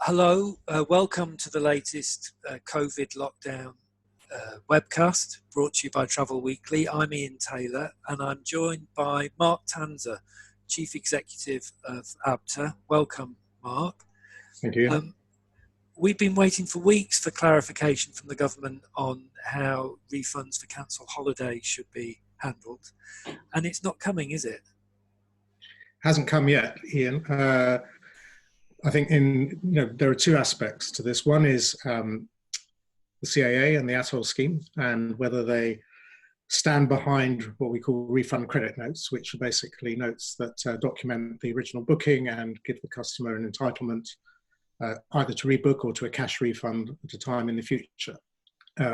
Hello, welcome to the latest COVID lockdown webcast brought to you by Travel Weekly. I'm Ian Taylor and I'm joined by Mark Tanzer, Chief Executive of Abta. Welcome, Mark. Thank you. We've been waiting for weeks for clarification from the government on how refunds for cancelled holidays should be handled, and it's not coming, is it? Hasn't come yet, Ian. I think there are two aspects to this. One is the CAA and the atoll scheme, and whether they stand behind what we call refund credit notes, which are basically notes that document the original booking and give the customer an entitlement either to rebook or to a cash refund at a time in the future.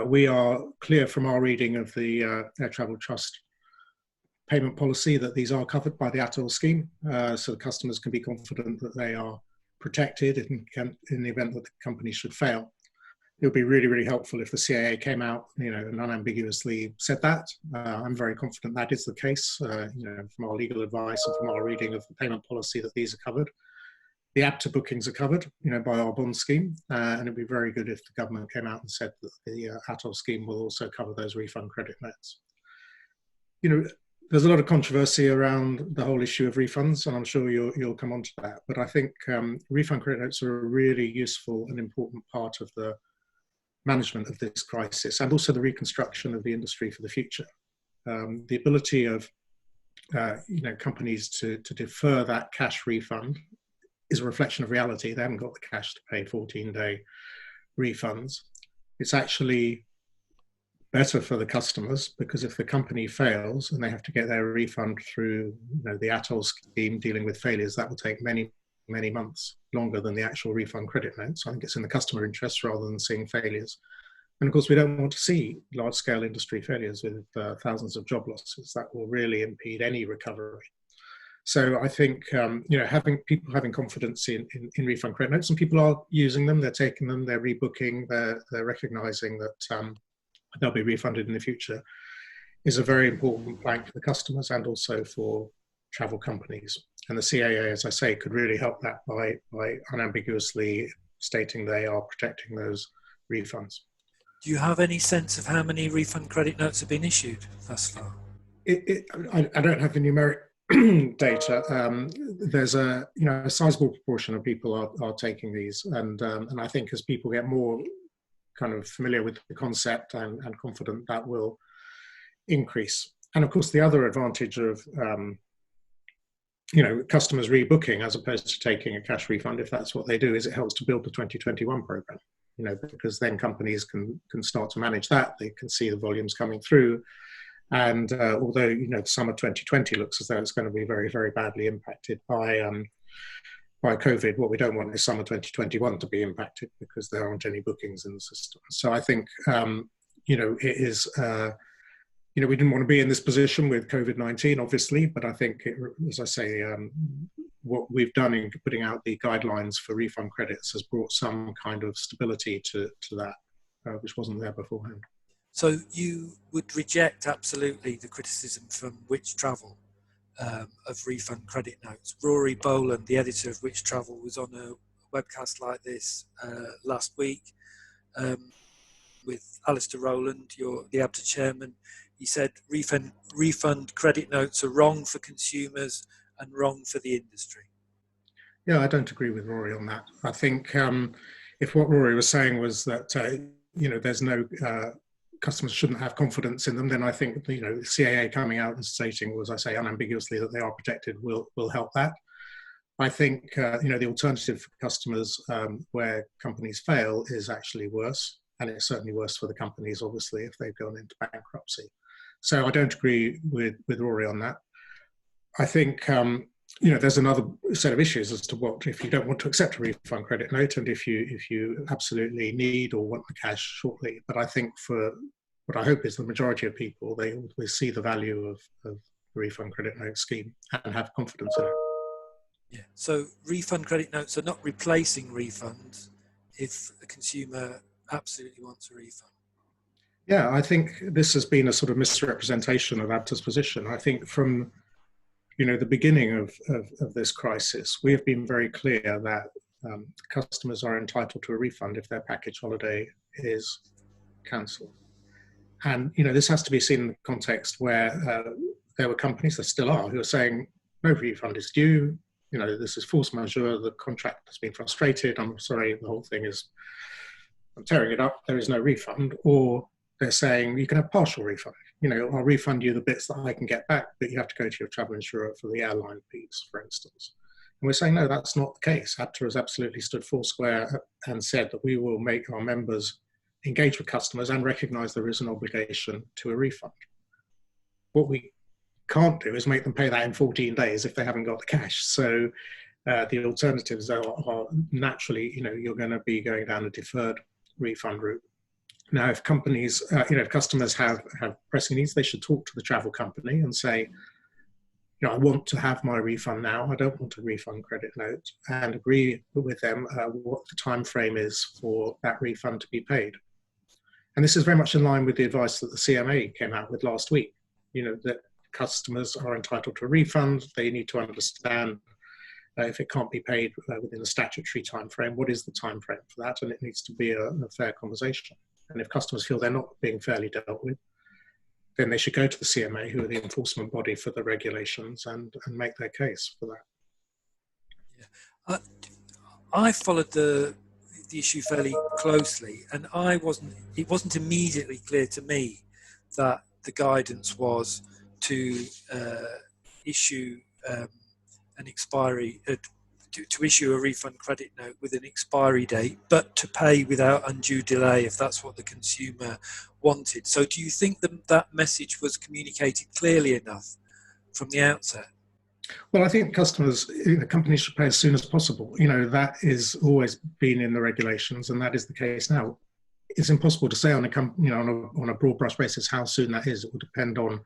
We are clear from our reading of the Air Travel Trust payment policy that these are covered by the atoll scheme, so the customers can be confident that they are protected in the event that the company should fail. It would be really, really helpful if the CAA came out, and unambiguously said that. I'm very confident that is the case, from our legal advice and from our reading of the payment policy that these are covered. The Abta bookings are covered, by our bond scheme, and it'd be very good if the government came out and said that the atoll scheme will also cover those refund credit notes. There's a lot of controversy around the whole issue of refunds, and I'm sure you'll come on to that. But I think refund credit notes are a really useful and important part of the management of this crisis, and also the reconstruction of the industry for the future. The ability of companies to defer that cash refund is a reflection of reality. They haven't got the cash to pay 14-day refunds. It's actually better for the customers, because if the company fails and they have to get their refund through the atoll scheme dealing with failures, that will take many, many months longer than the actual refund credit notes. I think it's in the customer interest rather than seeing failures. And of course, we don't want to see large-scale industry failures with thousands of job losses. That will really impede any recovery. So I think having confidence in refund credit notes, and people are using them, they're taking them, they're rebooking, they're recognizing that they'll be refunded in the future, is a very important plank for the customers and also for travel companies. And the CAA, as I say, could really help that by unambiguously stating they are protecting those refunds. Do you have any sense of how many refund credit notes have been issued thus far? I don't have the numeric data. There's a sizable proportion of people are taking these, and I think as people get more kind of familiar with the concept and confident, that will increase. And of course, the other advantage of customers rebooking as opposed to taking a cash refund, if that's what they do, is it helps to build the 2021 program. Because then companies can start to manage that. They can see the volumes coming through. And although summer 2020 looks as though it's going to be very, very badly impacted by COVID, what we don't want is summer 2021 to be impacted, because there aren't any bookings in the system. So I think it is we didn't want to be in this position with COVID-19, obviously, but I think as I say, what we've done in putting out the guidelines for refund credits has brought some kind of stability to that, which wasn't there beforehand. So you would reject absolutely the criticism from Which Travel of refund credit notes. Rory Boland, the editor of Which Travel, was on a webcast like this last week with Alistair Rowland, the Abta chairman. He said refund credit notes are wrong for consumers and wrong for the industry. Yeah, I don't agree with Rory on that. I think if what Rory was saying was that there's no customers shouldn't have confidence in them, then I think the CAA coming out and stating, as I say, unambiguously that they are protected will help that. I think the alternative for customers where companies fail is actually worse, and it's certainly worse for the companies, obviously, if they've gone into bankruptcy. So I don't agree with Rory on that. I think there's another set of issues as to what if you don't want to accept a refund credit note, and if you absolutely need or want the cash shortly. But I think for what I hope is the majority of people, they always see the value of the refund credit note scheme and have confidence in it. Yeah. So refund credit notes are not replacing refunds if the consumer absolutely wants a refund. Yeah, I think this has been a sort of misrepresentation of Abta's position. I think from the beginning of this crisis, we have been very clear that customers are entitled to a refund if their package holiday is cancelled. And this has to be seen in the context where there were companies, there still are, who are saying no refund is due. This is force majeure. The contract has been frustrated. I'm sorry, the whole thing is. I'm tearing it up. There is no refund. Or they're saying you can have partial refund. I'll refund you the bits that I can get back, but you have to go to your travel insurer for the airline fees, for instance. And we're saying, no, that's not the case. Abta has absolutely stood foursquare and said that we will make our members engage with customers and recognise there is an obligation to a refund. What we can't do is make them pay that in 14 days if they haven't got the cash. So the alternatives are naturally, you're going to be going down a deferred refund route. Now, if companies, if customers have pressing needs, they should talk to the travel company and say, I want to have my refund now. I don't want a refund credit note, and agree with them what the time frame is for that refund to be paid. And this is very much in line with the advice that the CMA came out with last week, that customers are entitled to a refund. They need to understand if it can't be paid within the statutory time frame, what is the time frame for that? And it needs to be a fair conversation. And if customers feel they're not being fairly dealt with, then they should go to the CMA, who are the enforcement body for the regulations, and make their case for that. Yeah. I followed the issue fairly closely, and it wasn't immediately clear to me that the guidance was to issue an expiry, to issue a refund credit note with an expiry date, but to pay without undue delay if that's what the consumer wanted. So do you think that message was communicated clearly enough from the outset? Well, I think companies should pay as soon as possible. That is always been in the regulations, and that is the case now. It's impossible to say on a broad brush basis how soon that is. It will depend on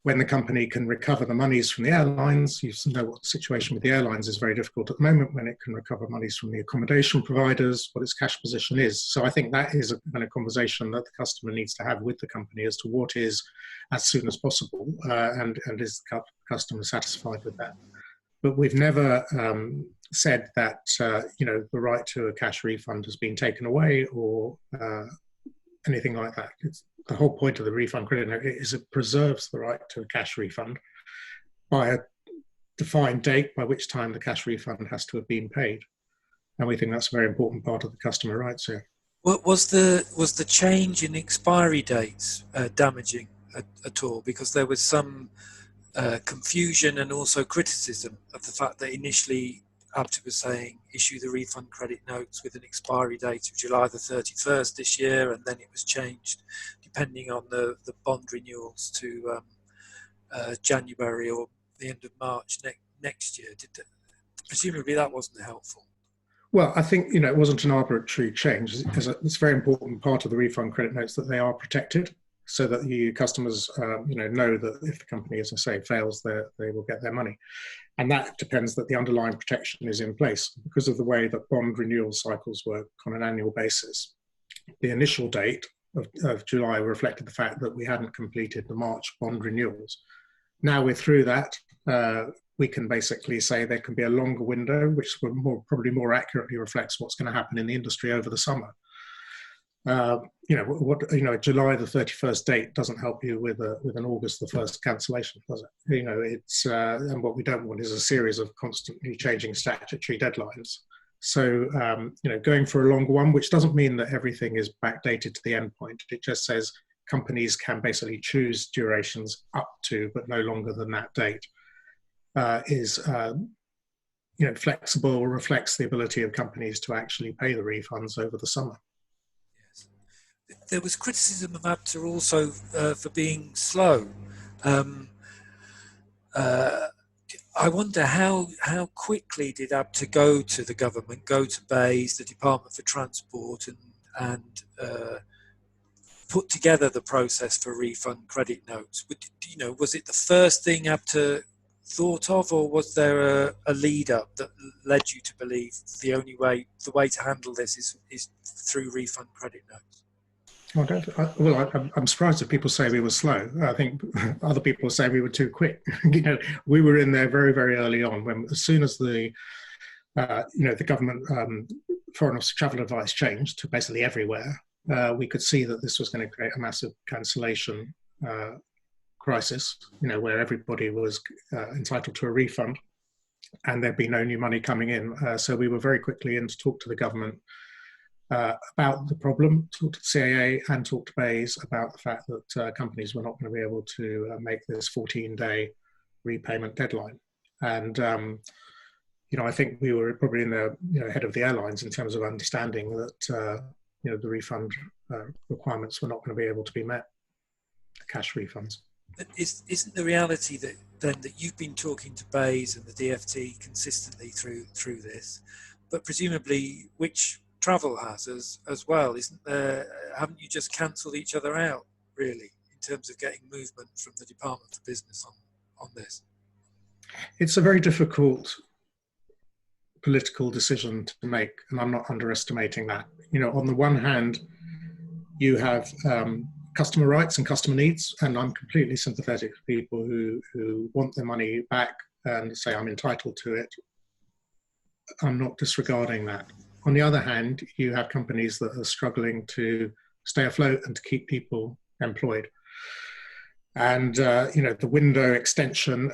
when the company can recover the monies from the airlines. You know what the situation with the airlines is very difficult at the moment, when it can recover monies from the accommodation providers, what its cash position is. So I think that is a conversation that the customer needs to have with the company as to what is as soon as possible, and is the customer satisfied with that. But we've never said that the right to a cash refund has been taken away, or anything like that. The whole point of the refund credit note is it preserves the right to a cash refund by a defined date by which time the cash refund has to have been paid. And we think that's a very important part of the customer rights here. Was the change in expiry dates damaging at all? Because there was some confusion and also criticism of the fact that initially Abta was saying issue the refund credit notes with an expiry date of July the 31st this year, and then it was changed depending on the bond renewals to January or the end of March next year. Presumably that wasn't helpful. Well, I think it wasn't an arbitrary change. It's a very important part of the refund credit notes that they are protected, so that the customers know that if the company, as I say, fails, they will get their money. And that depends that the underlying protection is in place because of the way that bond renewal cycles work on an annual basis. The initial date of July reflected the fact that we hadn't completed the March bond renewals. Now we're through that. We can basically say there can be a longer window, which probably more accurately reflects what's going to happen in the industry over the summer. July the 31st date doesn't help you with an August the 1st cancellation, does it? And what we don't want is a series of constantly changing statutory deadlines. So, going for a longer one, which doesn't mean that everything is backdated to the end point. It just says companies can basically choose durations up to, but no longer than that date, is flexible, reflects the ability of companies to actually pay the refunds over the summer. Yes. There was criticism of Abta also for being slow. I wonder how quickly did Abta go to the government, go to BEIS, the Department for Transport, and put together the process for refund credit notes? Was it the first thing Abta thought of, or was there a lead up that led you to believe the way to handle this is through refund credit notes? I'm surprised if people say we were slow. I think other people say we were too quick. We were in there very, very early on. As soon as the the government foreign officer travel advice changed to basically everywhere, we could see that this was going to create a massive cancellation crisis, where everybody was entitled to a refund and there'd be no new money coming in. So we were very quickly in to talk to the government about the problem, talk to the CAA and talk to BEIS about the fact that companies were not going to be able to make this 14-day repayment deadline. And I think we were probably in the ahead of the airlines in terms of understanding that the refund requirements were not going to be able to be met, cash refunds. But isn't the reality that you've been talking to BEIS and the DfT consistently through this, but presumably which travel has as well, isn't there? Haven't you just cancelled each other out really in terms of getting movement from the Department for Business on this? It's a very difficult political decision to make, and I'm not underestimating that. On the one hand, you have customer rights and customer needs, and I'm completely sympathetic to people who want their money back and say I'm entitled to it. I'm not disregarding that. On the other hand, you have companies that are struggling to stay afloat and to keep people employed. And the window extension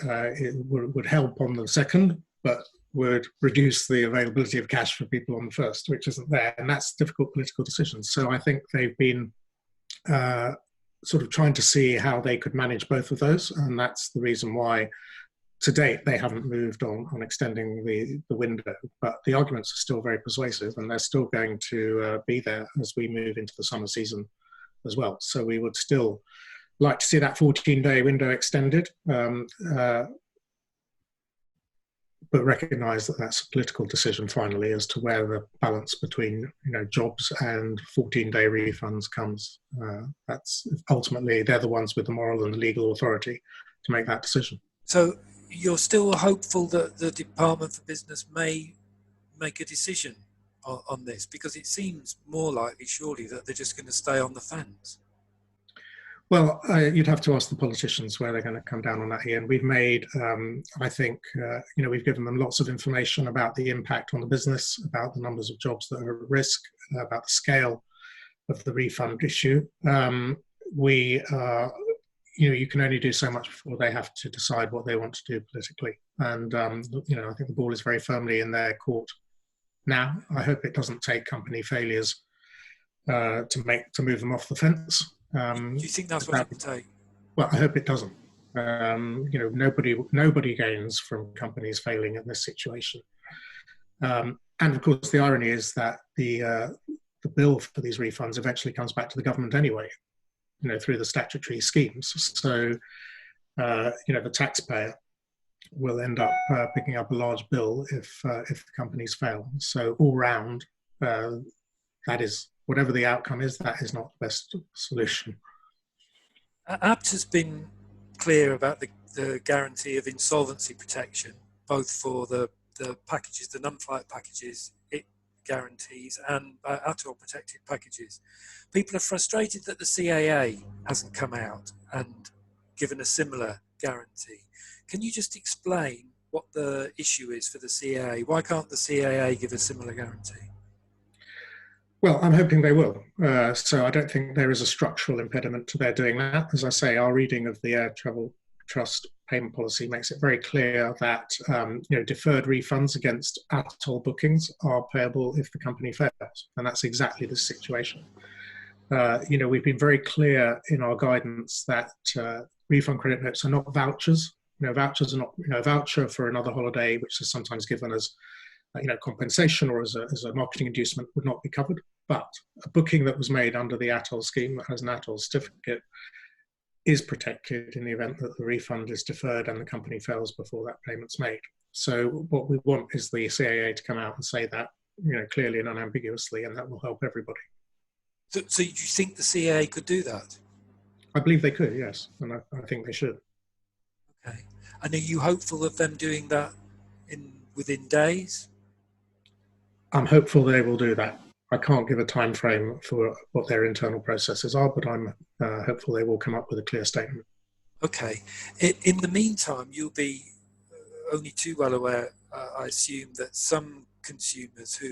would help on the second, but would reduce the availability of cash for people on the first, which isn't there. And that's difficult political decisions. So I think they've been sort of trying to see how they could manage both of those. And that's the reason why, to date, they haven't moved on extending the window. But the arguments are still very persuasive, and they're still going to be there as we move into the summer season as well. So we would still like to see that 14-day window extended, but recognise that that's a political decision finally as to where the balance between jobs and 14-day refunds comes. That's ultimately they're the ones with the moral and the legal authority to make that decision. So you're still hopeful that the Department for Business may make a decision on this, because it seems more likely surely that they're just going to stay on the fence. Well, you'd have to ask the politicians where they're going to come down on that, Ian. We've made, I think, we've given them lots of information about the impact on the business, about the numbers of jobs that are at risk, about the scale of the refund issue. You can only do so much before they have to decide what they want to do politically. And, I think the ball is very firmly in their court now. I hope it doesn't take company failures to move them off the fence. Do you think that's what it would take? Well, I hope it doesn't. Nobody gains from companies failing in this situation. And of course, the irony is that the bill for these refunds eventually comes back to the government anyway, through the statutory schemes. So, the taxpayer will end up picking up a large bill if the companies fail. So all round, that is, whatever the outcome is, that is not the best solution. Abta's been clear about the guarantee of insolvency protection, both for the packages, the non-flight packages it guarantees, and ATOL protected packages. People are frustrated that the CAA hasn't come out and given a similar guarantee. Can you just explain what the issue is for the CAA? Why can't the CAA give a similar guarantee? Well, I'm hoping they will. So I don't think there is a structural impediment to their doing that. As I say, our reading of the Air Travel Trust payment policy makes it very clear that deferred refunds against ATOL bookings are payable if the company fails, and that's exactly the situation. We've been very clear in our guidance that refund credit notes are not vouchers. Vouchers are not a voucher for another holiday, which is sometimes given as compensation or as a marketing inducement, would not be covered. But a booking that was made under the ATOL scheme that has an ATOL certificate is protected in the event that the refund is deferred and the company fails before that payment's made. So what we want is the CAA to come out and say that clearly and unambiguously, and that will help everybody. So you think the CAA could do that? I believe they could, yes, and I think they should. Okay. And are you hopeful of them doing that within days? I'm hopeful they will do that. I can't give a time frame for what their internal processes are, but I'm hopeful they will come up with a clear statement. Okay. In the meantime, you'll be only too well aware, I assume, that some consumers who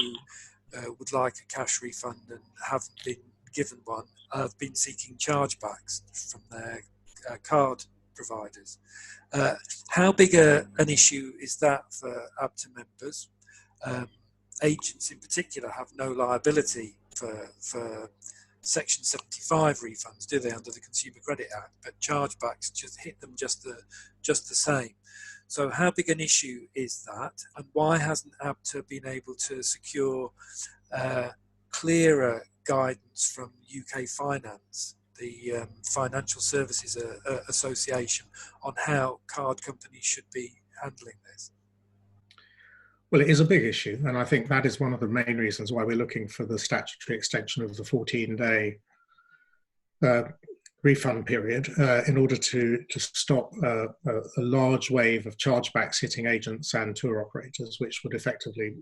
would like a cash refund and haven't been given one have been seeking chargebacks from their card providers. How big an issue is that for Abta members? Agents in particular have no liability for Section 75 refunds, do they, under the Consumer Credit Act? But chargebacks just hit them just the same. So how big an issue is that, and why hasn't Abta been able to secure clearer guidance from UK Finance, the Financial Services Association, on how card companies should be handling this? Well, it is a big issue, and I think that is one of the main reasons why we're looking for the statutory extension of the 14-day refund period in order to stop a large wave of chargebacks hitting agents and tour operators, which would effectively,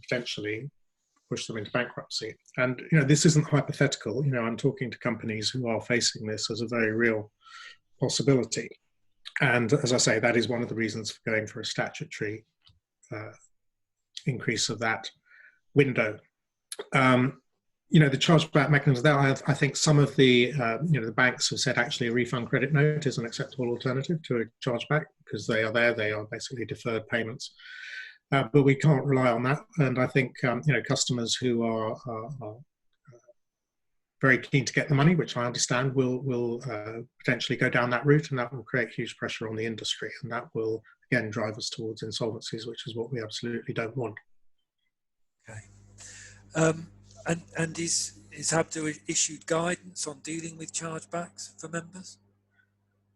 potentially push them into bankruptcy. And this isn't hypothetical. I'm talking to companies who are facing this as a very real possibility. And as I say, that is one of the reasons for going for a statutory increase of that window. The chargeback mechanism there, I think some of the the banks have said actually a refund credit note is an acceptable alternative to a chargeback because they are basically deferred payments. But we can't rely on that, and I think customers who are very keen to get the money, which I understand, will potentially go down that route, and that will create huge pressure on the industry, and that will again drive us towards insolvencies, which is what we absolutely don't want. Okay. And is Abta issued guidance on dealing with chargebacks for members?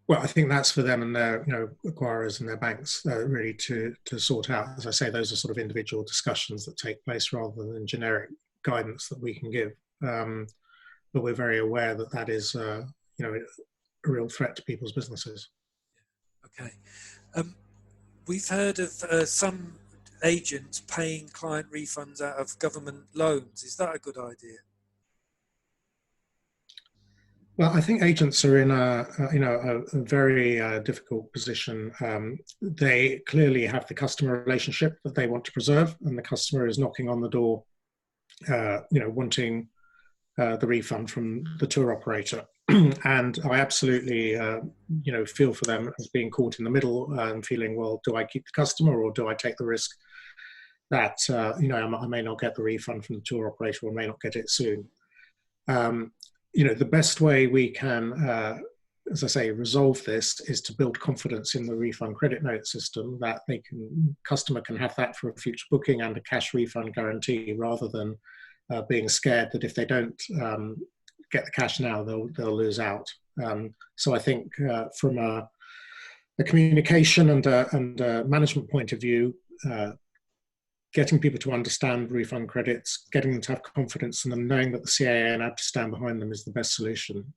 Well, I think that's for them and their acquirers and their banks really to sort out. As I say, those are sort of individual discussions that take place rather than generic guidance that we can give. But we're very aware that that is a real threat to people's businesses. Okay. We've heard of some agents paying client refunds out of government loans. Is that a good idea? Well, I think agents are in a very difficult position. They clearly have the customer relationship that they want to preserve, and the customer is knocking on the door, wanting the refund from the tour operator. And I absolutely, feel for them as being caught in the middle and feeling, well, do I keep the customer or do I take the risk that I may not get the refund from the tour operator or may not get it soon? The best way we can, as I say, resolve this is to build confidence in the refund credit note system that customer can have that for a future booking and a cash refund guarantee, rather than being scared that if they don't get the cash now, they'll lose out. So I think from a communication and a management point of view, getting people to understand refund credits, getting them to have confidence in them, knowing that the CAA and Abta stand behind them is the best solution,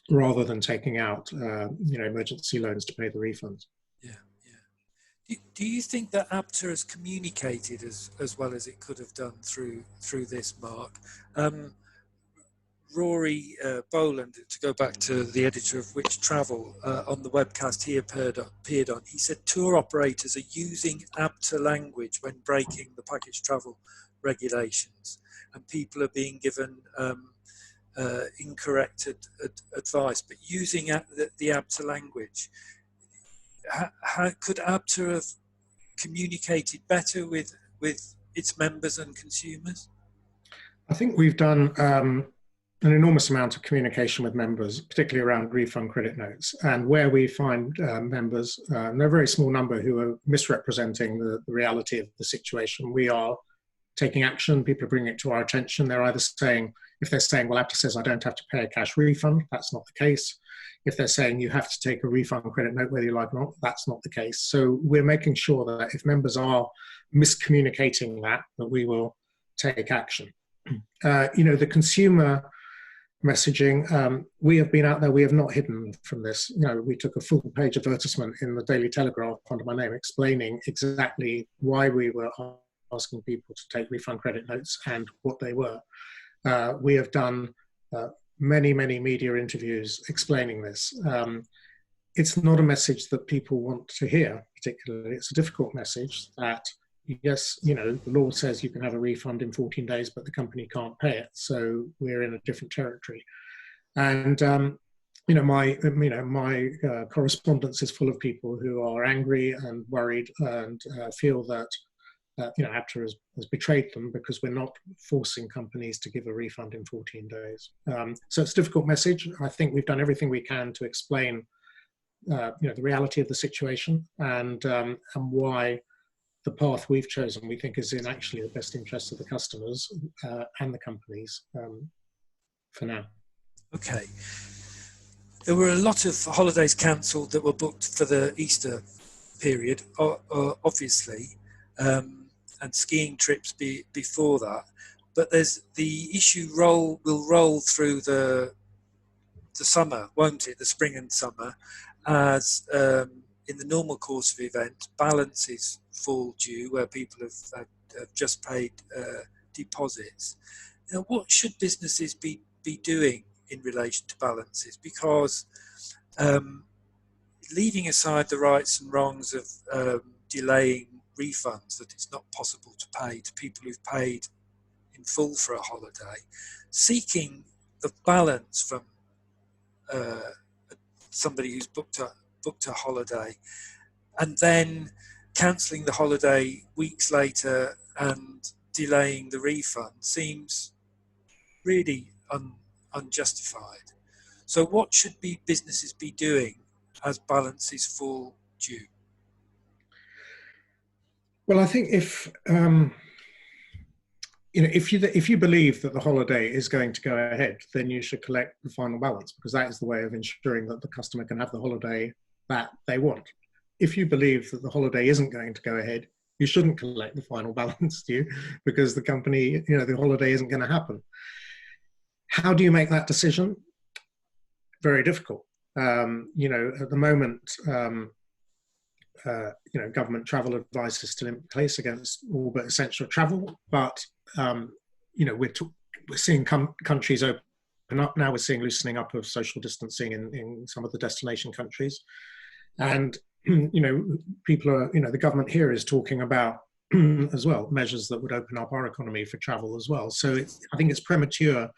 rather than taking out emergency loans to pay the refunds. Yeah. Do you think that Abta has communicated as well as it could have done through this, Mark? Rory Boland, to go back to the editor of Which Travel, on the webcast he appeared on, he said tour operators are using Abta language when breaking the package travel regulations, and people are being given incorrect advice, but using the Abta language. How could Abta have communicated better with its members and consumers? I think we've done an enormous amount of communication with members, particularly around refund credit notes. And where we find members, and they're a very small number, who are misrepresenting the reality of the situation, we are taking action. People are bringing it to our attention. They're either saying, if they're saying, well, Abta says I don't have to pay a cash refund, that's not the case. If they're saying you have to take a refund credit note whether you like or not, that's not the case. So we're making sure that if members are miscommunicating that we will take action. The consumer messaging, we have been out there, we have not hidden from this. We took a full page advertisement in the Daily Telegraph under my name explaining exactly why we were asking people to take refund credit notes and what they were. We have done many media interviews explaining this. It's not a message that people want to hear, particularly. It's a difficult message that yes, the law says you can have a refund in 14 days, but the company can't pay it. So we're in a different territory. And my correspondence is full of people who are angry and worried and feel that Abta has betrayed them because we're not forcing companies to give a refund in 14 days. So it's a difficult message. I think we've done everything we can to explain, the reality of the situation and why the path we've chosen we think is in actually the best interest of the customers and the companies for now. Okay. There were a lot of holidays cancelled that were booked for the Easter period, obviously, and skiing trips before that. But there's the issue will roll through the summer, won't it? The spring and summer, as in the normal course of event, balances fall due where people have just paid deposits. Now, what should businesses be doing in relation to balances? Because leaving aside the rights and wrongs of delaying refunds that it's not possible to pay to people who've paid in full for a holiday, seeking the balance from somebody who's booked a holiday and then cancelling the holiday weeks later and delaying the refund seems really unjustified. So what should businesses be doing as balances fall due? Well, I think if you believe that the holiday is going to go ahead, then you should collect the final balance, because that is the way of ensuring that the customer can have the holiday that they want. If you believe that the holiday isn't going to go ahead, you shouldn't collect the final balance, do you? Because the company, the holiday isn't going to happen. How do you make that decision? Very difficult. At the moment, government travel advice is still in place against all but essential travel, but we're seeing countries open up now. We're seeing loosening up of social distancing in some of the destination countries, and people are, the government here is talking about as well measures that would open up our economy for travel as well. So I think it's premature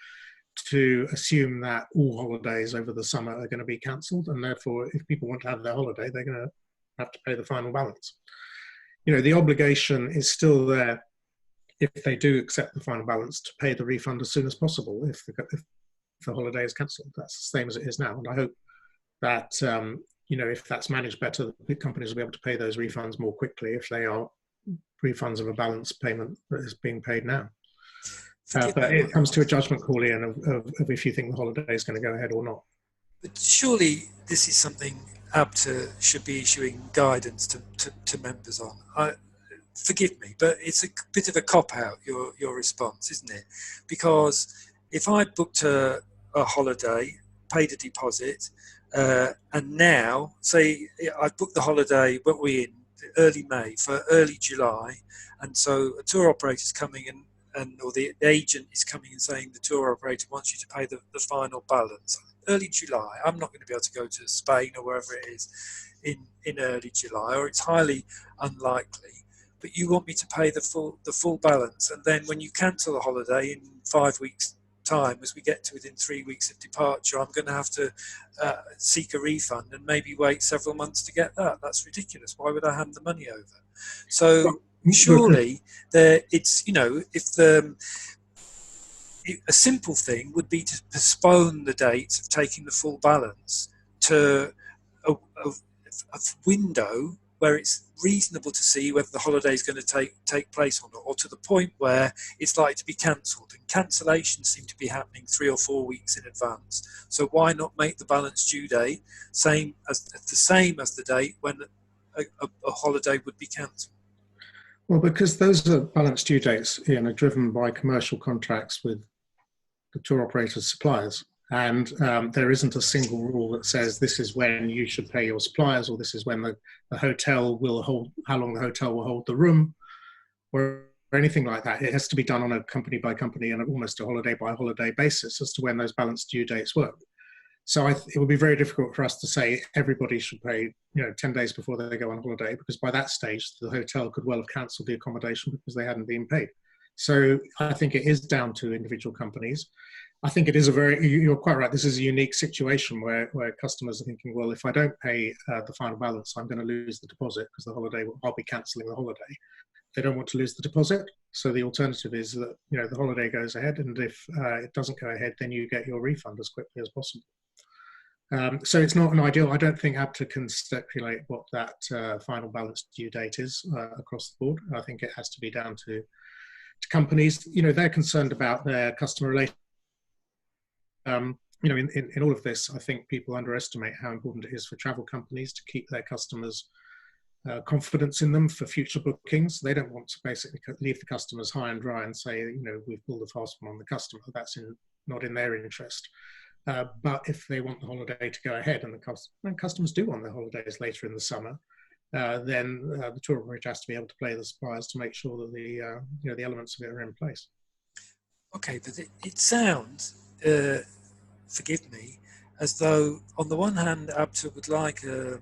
to assume that all holidays over the summer are going to be cancelled, and therefore, if people want to have their holiday, they're going to have to pay the final balance. The obligation is still there if they do accept the final balance to pay the refund as soon as possible if the holiday is cancelled. That's the same as it is now, and I hope that if that's managed better, the companies will be able to pay those refunds more quickly if they are refunds of a balance payment that is being paid now. But it comes to a judgment call, Ian, of if you think the holiday is going to go ahead or not. But surely this is something Abta should be issuing guidance to members on. Forgive me, but it's a bit of a cop-out, your response, isn't it? Because if I booked a holiday, paid a deposit, and now, say I booked the holiday, what we in early May for early July, and so a tour operator's coming or the agent is coming and saying the tour operator wants you to pay the final balance. Early July, I'm not going to be able to go to Spain or wherever it is in early July, or it's highly unlikely. But you want me to pay the full balance, and then when you cancel the holiday in 5 weeks' time, as we get to within 3 weeks of departure, I'm going to have to seek a refund and maybe wait several months to get that. That's ridiculous. Why would I hand the money over? So surely it's a simple thing would be to postpone the date of taking the full balance to a window where it's reasonable to see whether the holiday is going to take place or not, or to the point where it's likely to be cancelled. And cancellations seem to be happening 3 or 4 weeks in advance. So why not make the balance due date the same as the date when a holiday would be cancelled? Well, because those balance due dates, are driven by commercial contracts with the tour operators' suppliers. And there isn't a single rule that says this is when you should pay your suppliers, or this is when the hotel will hold, how long the hotel will hold the room, or anything like that. It has to be done on a company by company and almost a holiday by holiday basis as to when those balance due dates work. So it would be very difficult for us to say everybody should pay, 10 days before they go on holiday, because by that stage, the hotel could well have cancelled the accommodation because they hadn't been paid. So I think it is down to individual companies. I think it is you're quite right, this is a unique situation where customers are thinking, well, if I don't pay the final balance, I'm going to lose the deposit because I'll be cancelling the holiday. They don't want to lose the deposit. So the alternative is that, the holiday goes ahead, and if it doesn't go ahead, then you get your refund as quickly as possible. So it's not an ideal. I don't think Abta can stipulate what that final balance due date is across the board. I think it has to be down to companies. They're concerned about their customer relations. In all of this, I think people underestimate how important it is for travel companies to keep their customers' confidence in them for future bookings. They don't want to basically leave the customers high and dry and say, we've pulled a fast one on the customer. That's not in their interest. But if they want the holiday to go ahead, and customers do want their holidays later in the summer, then the tour operator has to be able to play the suppliers to make sure that the elements of it are in place. Okay, but it sounds, forgive me, as though on the one hand, Abta would like a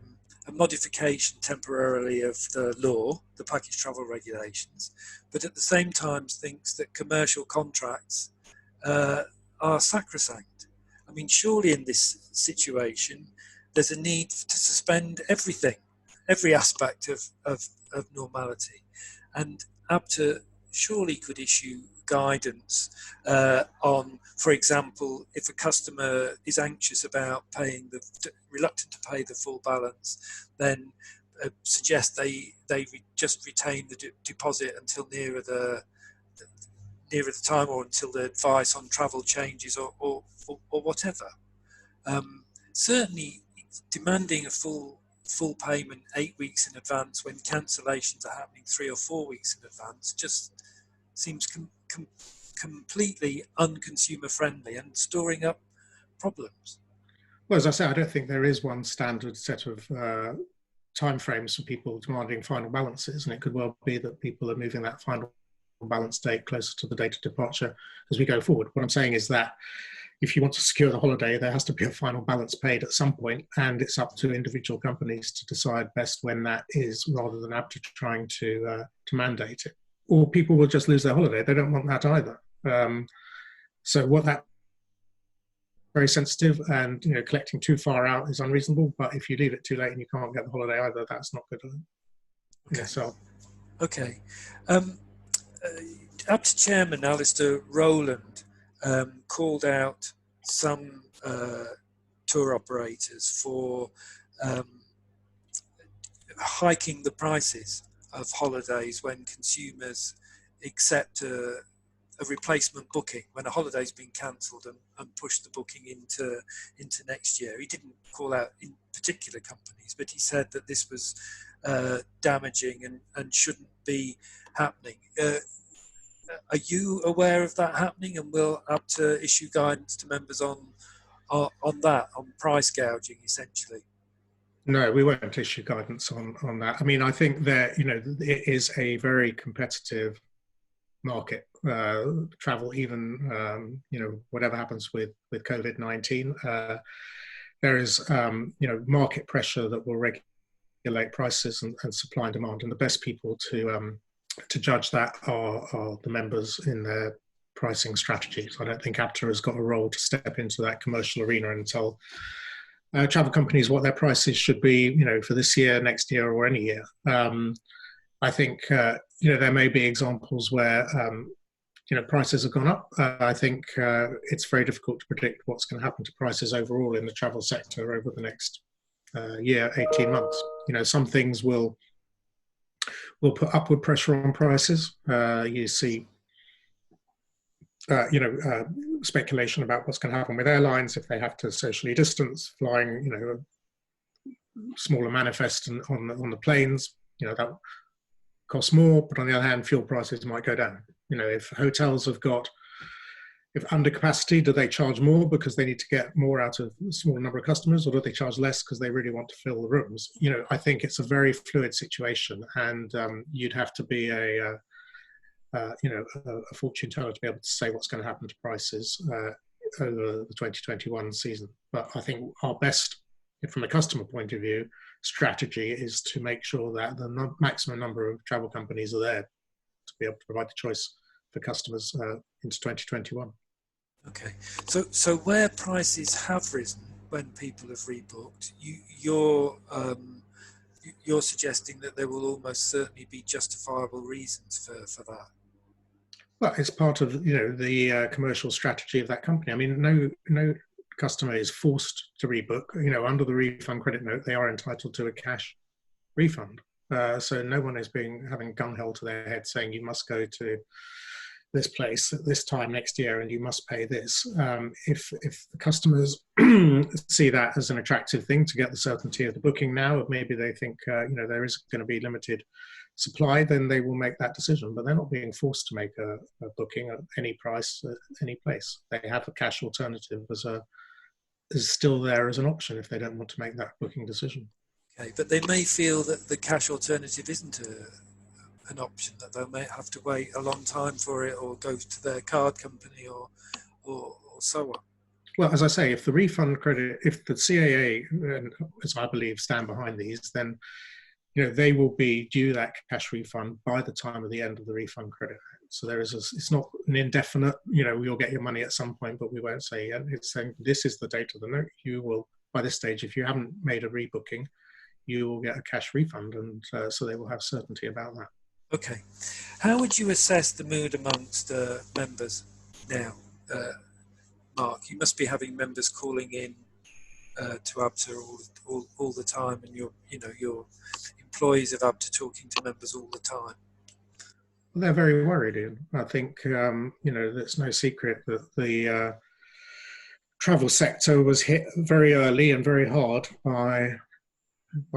modification temporarily of the law, the package travel regulations, but at the same time thinks that commercial contracts are sacrosanct. I mean, surely in this situation, there's a need to suspend everything, every aspect of normality. And Abta surely could issue guidance on, for example, if a customer is anxious about reluctant to pay the full balance, then suggest they just retain the deposit until nearer the time, or until the advice on travel changes, or whatever. Certainly demanding a full payment 8 weeks in advance when cancellations are happening 3 or 4 weeks in advance just seems completely unconsumer friendly and storing up problems. Well, as I say, I don't think there is one standard set of timeframes for people demanding final balances, and it could well be that people are moving that final balance date closer to the date of departure as we go forward. What I'm saying is that if you want to secure the holiday, there has to be a final balance paid at some point, and it's up to individual companies to decide best when that is, rather than Abta trying to mandate it. Or people will just lose their holiday. They don't want that either. So what that very sensitive, and collecting too far out is unreasonable. But if you leave it too late and you can't get the holiday either, that's not good. Okay. So, okay. Abta Chairman Alistair Rowland called out some tour operators for hiking the prices of holidays when consumers accept a replacement booking, when a holiday's been cancelled, and push the booking into next year. He didn't call out in particular companies, but he said that this was damaging and shouldn't be happening. Are you aware of that happening, and will Abta issue guidance to members on that, on price gouging, essentially? No, we won't issue guidance on that. I mean, I think that it is a very competitive market, travel, even whatever happens with COVID-19. There is market pressure that will regulate prices and supply and demand, and the best people to judge that are the members in their pricing strategies. I don't think Abta has got a role to step into that commercial arena and tell travel companies what their prices should be, for this year, next year, or any year. I think there may be examples where prices have gone up. I think it's very difficult to predict what's going to happen to prices overall in the travel sector over the next year, 18 months. Some things will put upward pressure on prices. You see, speculation about what's going to happen with airlines if they have to socially distance, flying, a smaller manifest on the planes. That costs more, but on the other hand, fuel prices might go down. If hotels if under capacity, do they charge more because they need to get more out of a small number of customers, or do they charge less because they really want to fill the rooms? I think it's a very fluid situation, and you'd have to be a fortune teller to be able to say what's going to happen to prices over the 2021 season. But I think our best, from a customer point of view, strategy is to make sure that the maximum number of travel companies are there to be able to provide the choice for customers into 2021. Okay, so where prices have risen when people have rebooked, you're suggesting that there will almost certainly be justifiable reasons for that. Well, it's part of the commercial strategy of that company. I mean, no customer is forced to rebook. Under the refund credit note, they are entitled to a cash refund. So no one is having gun held to their head saying you must go to this place at this time next year and you must pay this. If the customers see that as an attractive thing to get the certainty of the booking now, maybe they think there is going to be limited supply, then they will make that decision. But they're not being forced to make a booking at any price at any place. They have a cash alternative is still there as an option if they don't want to make that booking decision. Okay, but they may feel that the cash alternative isn't an option, that they may have to wait a long time for it or go to their card company or so on. Well, as I say, if the CAA, as I believe, stand behind these, then they will be due that cash refund by the time of the end of the refund credit. So it's not an indefinite, you'll get your money at some point, but we won't say yet. It's saying this is the date of the note. You will, by this stage, if you haven't made a rebooking, you will get a cash refund, and so they will have certainty about that. Okay. How would you assess the mood amongst members now, Mark? You must be having members calling in to Abta all the time, and your employees of Abta talking to members all the time. They're very worried, Ian. I think it's no secret that the travel sector was hit very early and very hard by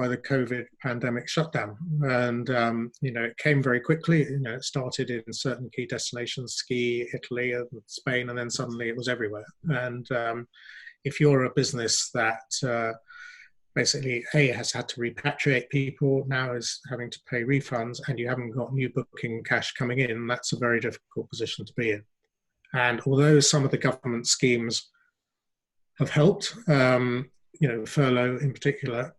the COVID pandemic shutdown, and it came very quickly. It started in certain key destinations, ski, Italy, and Spain, and then suddenly it was everywhere. And if you're a business that basically has had to repatriate people, now is having to pay refunds, and you haven't got new booking cash coming in, that's a very difficult position to be in. And although some of the government schemes have helped, furlough in particular,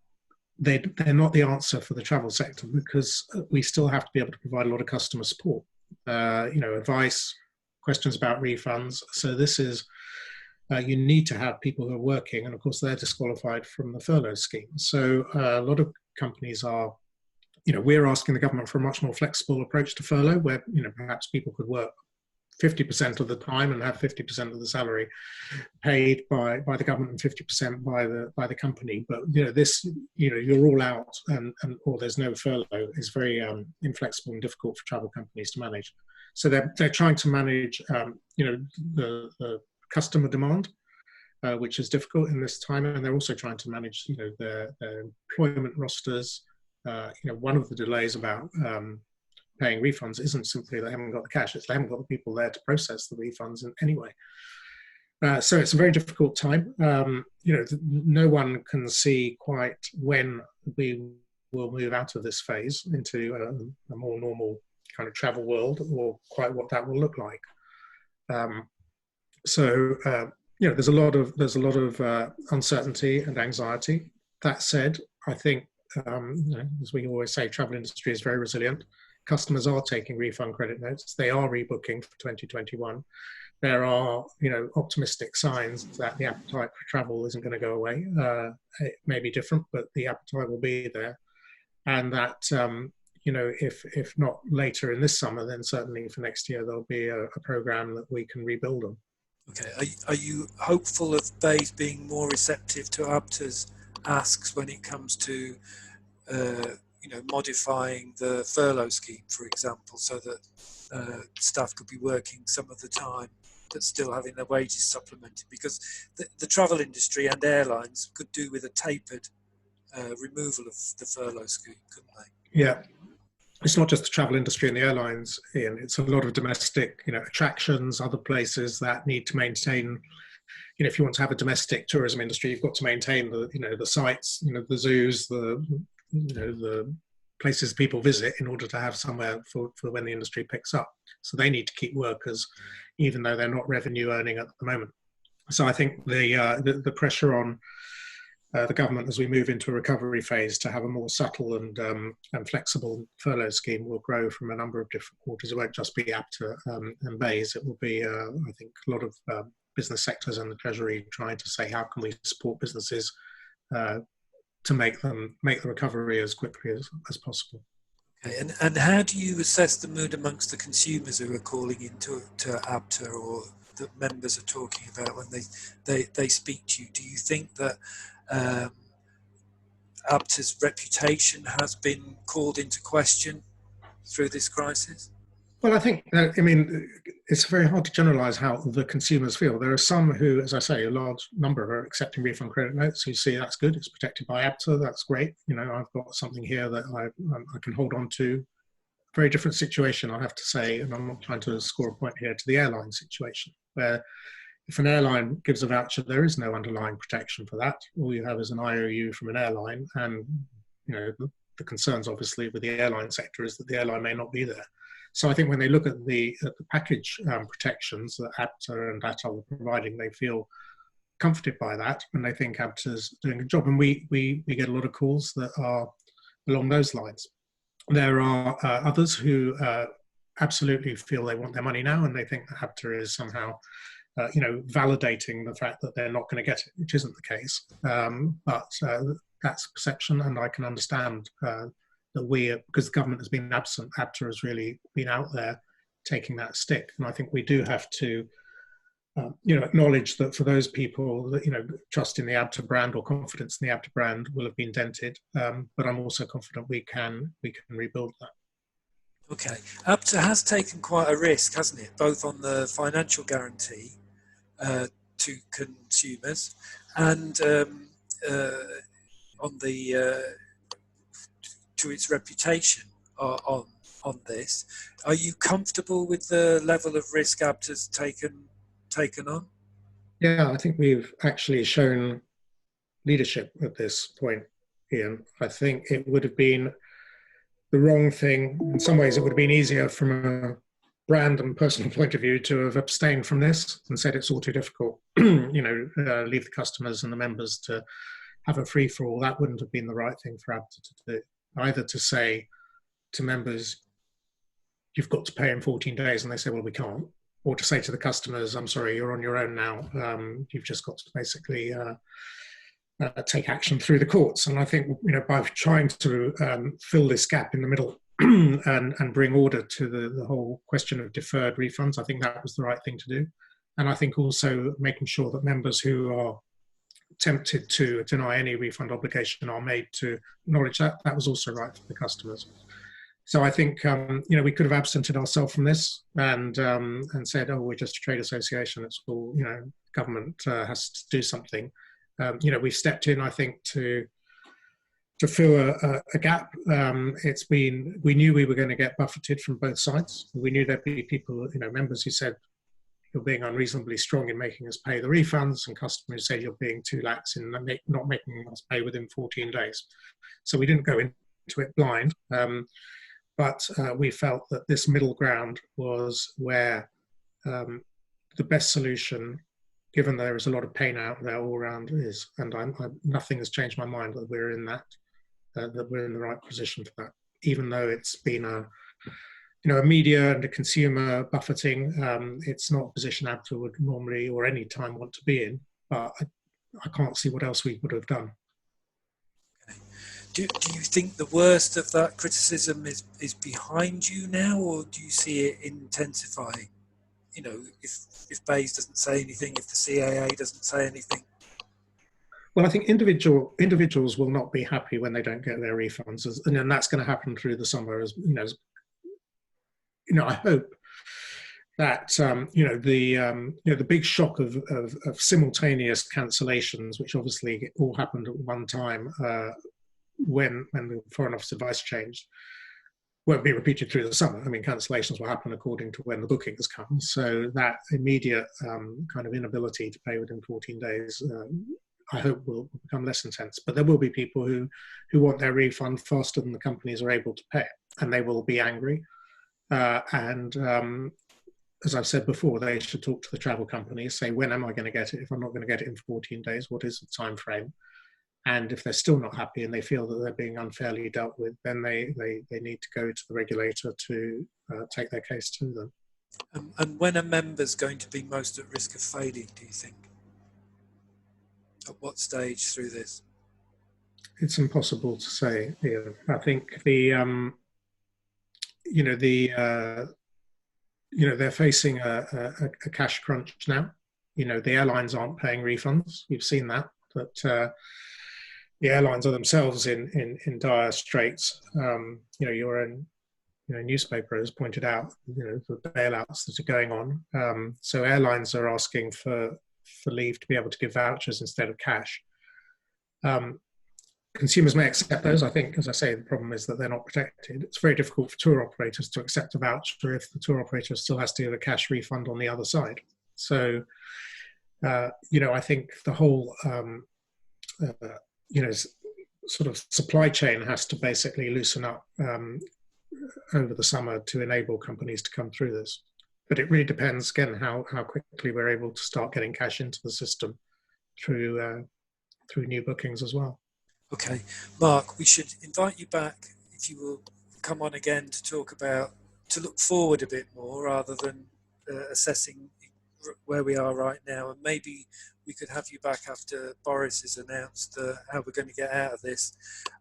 they're not the answer for the travel sector, because we still have to be able to provide a lot of customer support, advice, questions about refunds. So this is, you need to have people who are working, and of course they're disqualified from the furlough scheme. So a lot of companies are, we're asking the government for a much more flexible approach to furlough, where perhaps people could work 50% of the time and have 50% of the salary paid by the government and 50% by the company. But you're all out or there's no furlough is very inflexible and difficult for travel companies to manage. So they're trying to manage the customer demand, which is difficult in this time, and they're also trying to manage their employment rosters. One of the delays about paying refunds isn't simply they haven't got the cash, it's they haven't got the people there to process the refunds anyway. So it's a very difficult time. No one can see quite when we will move out of this phase into a more normal kind of travel world, or quite what that will look like. There's a lot of uncertainty and anxiety. That said, I think, as we always say, travel industry is very resilient. Customers are taking refund credit notes. They are rebooking for 2021. There are, optimistic signs that the appetite for travel isn't going to go away. It may be different, but the appetite will be there. And that, if not later in this summer, then certainly for next year, there'll be a program that we can rebuild on. Okay. Are you hopeful of BAYS being more receptive to Abta's asks when it comes to modifying the furlough scheme, for example, so that staff could be working some of the time but still having their wages supplemented? Because the travel industry and airlines could do with a tapered removal of the furlough scheme, couldn't they? Yeah. It's not just the travel industry and the airlines, Ian. It's a lot of domestic, attractions, other places that need to maintain. If you want to have a domestic tourism industry, you've got to maintain the sites, the zoos, the places people visit in order to have somewhere for when the industry picks up. So they need to keep workers, even though they're not revenue earning at the moment. So I think the pressure on the government as we move into a recovery phase to have a more subtle and flexible furlough scheme will grow from a number of different quarters. It won't just be Abta and Bays. It will be, I think, a lot of business sectors and the Treasury trying to say how can we support businesses to make the recovery as quickly as possible. Okay. And how do you assess the mood amongst the consumers who are calling into Abta or that members are talking about when they speak to you? Do you think that Abta's reputation has been called into question through this crisis? Well, I think, I mean, it's very hard to generalize how the consumers feel. There are some who, as I say, a large number are accepting refund credit notes who see that's good, it's protected by Abta, that's great. You know, I've got something here that I can hold on to. Very different situation, I have to say, and I'm not trying to score a point here, to the airline situation, where if an airline gives a voucher, there is no underlying protection for that. All you have is an IOU from an airline, and you know the concerns, obviously, with the airline sector is that the airline may not be there. So I think when they look at the package protections that Abta and Atoll are providing, they feel comforted by that, and they think Abta's doing a job. And we get a lot of calls that are along those lines. There are others who absolutely feel they want their money now, and they think that Abta is somehow, validating the fact that they're not going to get it, which isn't the case. But that's perception, and I can understand that because the government has been absent, Abta has really been out there taking that stick. And I think we do have to, acknowledge that for those people that, trust in the Abta brand or confidence in the Abta brand will have been dented. But I'm also confident we can rebuild that. Okay. Abta has taken quite a risk, hasn't it? Both on the financial guarantee to consumers and on the to its reputation on this. Are you comfortable with the level of risk Abta's taken on? Yeah, I think we've actually shown leadership at this point, Ian. I think it would have been the wrong thing. In some ways, it would have been easier from a brand and personal point of view to have abstained from this and said it's all too difficult. Leave the customers and the members to have a free-for-all. That wouldn't have been the right thing for Abta to do. Either to say to members, you've got to pay in 14 days, and they say, well, we can't. Or to say to the customers, I'm sorry, you're on your own now. You've just got to basically take action through the courts. And I think, by trying to fill this gap in the middle and bring order to the whole question of deferred refunds, I think that was the right thing to do. And I think also making sure that members who are tempted to deny any refund obligation are made to acknowledge that. That was also right for the customers. So I think, we could have absented ourselves from this and said, oh, we're just a trade association. It's all, government has to do something. We've stepped in, I think, to fill a gap. We knew we were going to get buffeted from both sides. We knew there'd be people, members who said, you're being unreasonably strong in making us pay the refunds, and customers say you're being too lax in not making us pay within 14 days. So we didn't go into it blind. But we felt that this middle ground was where the best solution, given there is a lot of pain out there all around, is. And nothing has changed my mind that we're in that we're in the right position for that. Even though it's been a media and a consumer buffeting, it's not a position Abta would normally or any time want to be in. But I can't see what else we would have done. Do you think the worst of that criticism is behind you now, or do you see it intensifying? If Bays doesn't say anything, if the CAA doesn't say anything? Well, I think individuals will not be happy when they don't get their refunds, and that's going to happen through the summer. I hope that the big shock of simultaneous cancellations, which obviously all happened at one time. When the Foreign Office advice changed, won't be repeated through the summer. I mean, cancellations will happen according to when the bookings come. So that immediate kind of inability to pay within 14 days, I hope will become less intense. But there will be people who want their refund faster than the companies are able to pay it, and they will be angry. as I've said before, they should talk to the travel companies, say, when am I going to get it? If I'm not going to get it in 14 days, what is the time frame? And if they're still not happy and they feel that they're being unfairly dealt with, then they need to go to the regulator to take their case to them. And when are members going to be most at risk of failing, do you think? At what stage through this? It's impossible to say. Ian. I think they're facing a cash crunch now. The airlines aren't paying refunds. You've seen that, but the airlines are themselves in dire straits. Your own newspaper has pointed out the bailouts that are going on. So airlines are asking for leave to be able to give vouchers instead of cash. Consumers may accept those. I think, as I say, the problem is that they're not protected. It's very difficult for tour operators to accept a voucher if the tour operator still has to give a cash refund on the other side. So, I think the whole, sort of supply chain has to basically loosen up over the summer to enable companies to come through this. But it really depends, again, how quickly we're able to start getting cash into the system through new bookings as well. Okay, Mark, we should invite you back, if you will come on again to look forward a bit more rather than assessing where we are right now. And maybe we could have you back after Boris has announced how we're going to get out of this.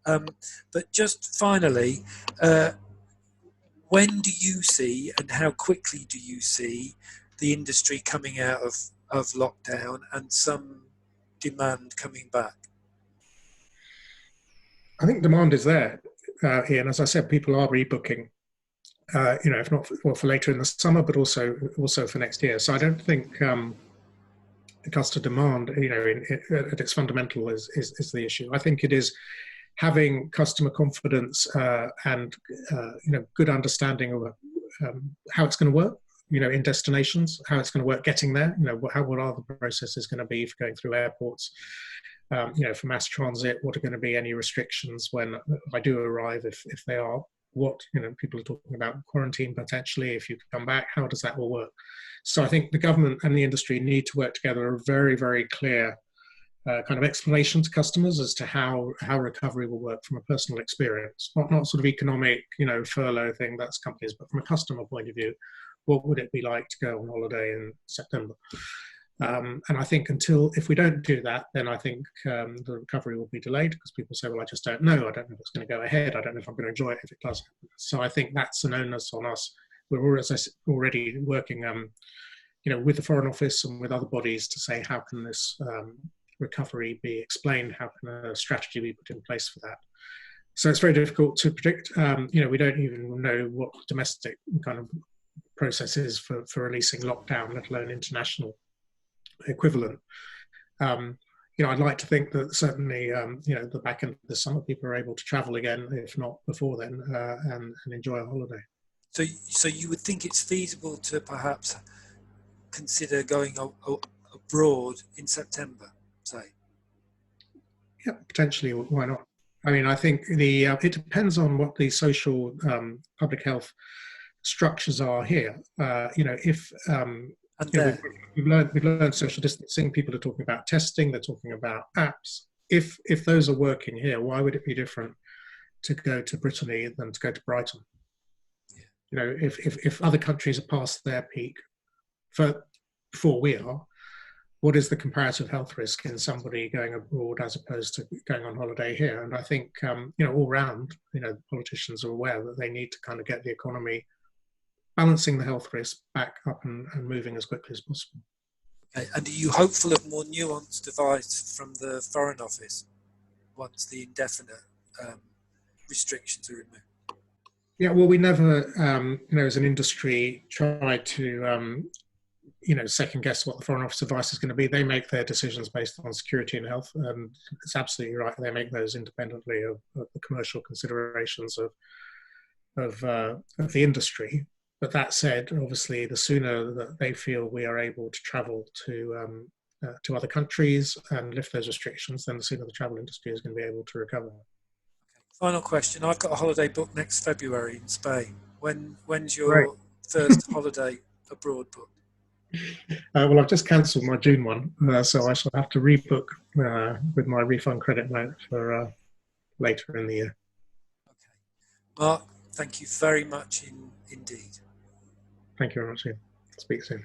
But just finally, when do you see and how quickly do you see the industry coming out of lockdown and some demand coming back? I think demand is there, Ian. As I said, people are rebooking, if not for later in the summer, but also for next year. So I don't think the customer demand, at its fundamental is the issue. I think it is having customer confidence and good understanding of how it's going to work, in destinations, how it's going to work getting there, what are the processes going to be for going through airports, for mass transit, what are going to be any restrictions when I do arrive, if they are, what, people are talking about quarantine potentially, if you come back, how does that all work? So I think the government and the industry need to work together a very, very clear kind of explanation to customers as to how recovery will work from a personal experience, not sort of economic, furlough thing, that's companies, but from a customer point of view, what would it be like to go on holiday in September? And I think if we don't do that, then I think the recovery will be delayed because people say, well, I just don't know. I don't know if it's going to go ahead. I don't know if I'm going to enjoy it if it does. So I think that's an onus on us. We're already working, with the Foreign Office and with other bodies to say, how can this recovery be explained? How can a strategy be put in place for that? So it's very difficult to predict. We don't even know what domestic kind of process is for releasing lockdown, let alone international equivalent. I'd like to think that certainly, the back end of the summer, people are able to travel again, if not before then, and enjoy a holiday. So you would think it's feasible to perhaps consider going abroad in September, say? Yeah, potentially. Why not? I mean, I think it depends on what the social public health structures are here. We've learned social distancing. People are talking about testing. They're talking about apps. If those are working here, why would it be different to go to Brittany than to go to Brighton? Yeah. If other countries are past their peak before we are, what is the comparative health risk in somebody going abroad as opposed to going on holiday here? And I think all round, politicians are aware that they need to kind of get the economy balancing the health risk back up and moving as quickly as possible. Okay. And are you hopeful of more nuanced advice from the Foreign Office once the indefinite restrictions are removed? Yeah, well, we never, as an industry, try to, second guess what the Foreign Office advice is going to be. They make their decisions based on security and health, and it's absolutely right. They make those independently of the commercial considerations of the industry. But that said, obviously, the sooner that they feel we are able to travel to other countries and lift those restrictions, then the sooner the travel industry is going to be able to recover. Okay. Final question. I've got a holiday booked next February in Spain. When's your first holiday abroad booked? Well, I've just cancelled my June one, so I shall have to rebook with my refund credit note for later in the year. Okay. Mark, thank you very much indeed. Thank you very much, Ian. Speak soon.